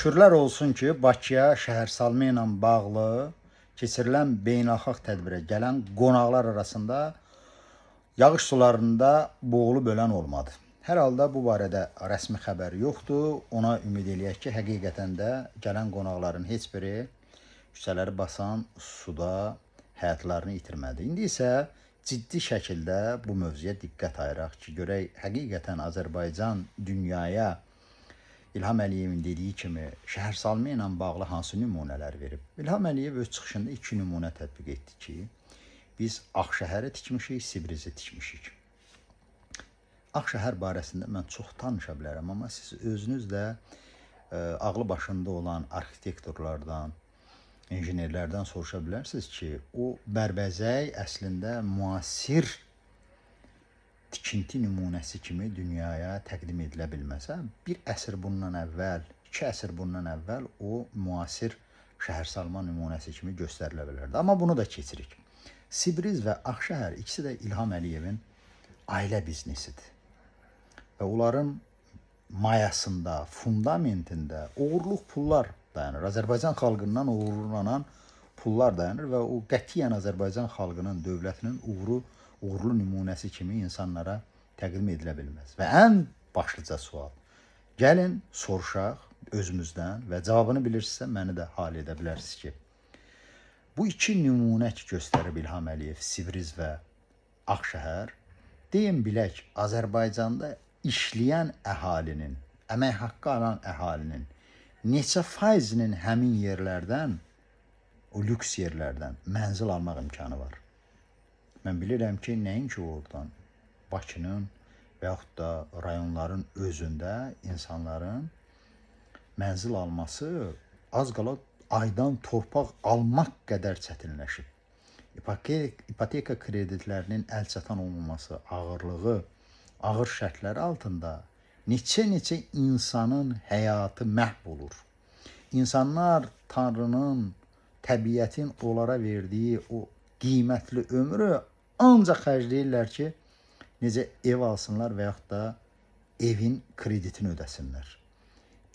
Şükürlər olsun ki, Bakıya şəhərsalma ilə bağlı keçirilən beynəlxalq tədbirə gələn qonaqlar arasında yağış sularında boğulub ölən olmadı. Hər halda bu barədə rəsmi xəbər yoxdur. Ona ümid eləyək ki, həqiqətən də gələn qonaqların heç biri küçələri basan suda həyatlarını itirmədi. İndi isə ciddi şəkildə bu mövzuya diqqət ayıraq ki, görək həqiqətən Azərbaycan dünyaya İlham Əliyevin dediyi kimi şəhərsalma ilə bağlı hansı nümunələr verib? İlham Əliyev öz çıxışında 2 nümunə tətbiq etdi ki, biz Ağşəhəri tikmişik, Sibrizi tikmişik. Ağşəhər barəsində mən çox danışa bilərəm, amma siz özünüz də ağlı başında olan arxitektorlardan, injinerlərdən soruşa bilərsiniz ki, o Bərbəzək əslində müasir tikinti nümunəsi kimi dünyaya təqdim edilə bilməsə, bir əsr bundan əvvəl, 2 əsr bundan əvvəl o müasir şəhərsalma nümunəsi kimi göstərilə bilərdi. Amma bunu da keçirik. Sibriz və Ağşəhər ikisi də İlham Əliyevin ailə biznesidir. Və onların mayasında, fundamentində uğurluq pullar dayanır. Azərbaycan xalqından uğurlanan pullar dayanır və o qətiyyən Azərbaycan xalqının, dövlətinin uğurlu nümunəsi kimi insanlara təqdim edilə bilməz. Və ən başlıca sual, gəlin soruşaq özümüzdən və cavabını bilirsinizsə məni də hal edə bilərsiniz ki, bu 2 nümunə ki göstərib İlham Əliyev, Sibriz və Ağşəhər, deyin bilək, Azərbaycanda işləyən əhalinin, əmək haqqı alan əhalinin neçə faizinin həmin yerlərdən, o lüks yerlərdən mənzil almaq imkanı var? Mən bilirəm ki, nəinki oradan, Bakının və yaxud da rayonların özündə insanların mənzil alması az qala aydan torpaq almaq qədər çətinləşib. İpoteka kreditlərinin əl çatan olmaması, ağırlığı, ağır şərtləri altında neçə insanın həyatı məhv olur. İnsanlar Tanrının, təbiətin onlara verdiyi o qiymətli ömrü ancaq xərcləyirlər ki, necə ev alsınlar və yaxud da evin kreditini ödəsinlər.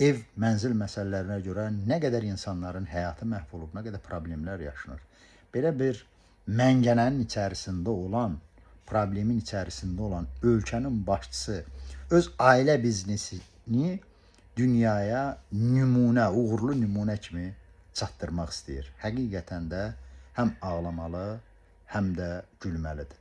Ev, mənzil məsələlərinə görə nə qədər insanların həyatı məhv olub, nə qədər problemlər yaşanır. Belə bir məngənənin içərisində olan, problemin içərisində olan ölkənin başçısı öz ailə biznesini dünyaya nümunə, uğurlu nümunə kimi çatdırmaq istəyir. Həqiqətən də həm ağlamalı, həm də gülməlidir.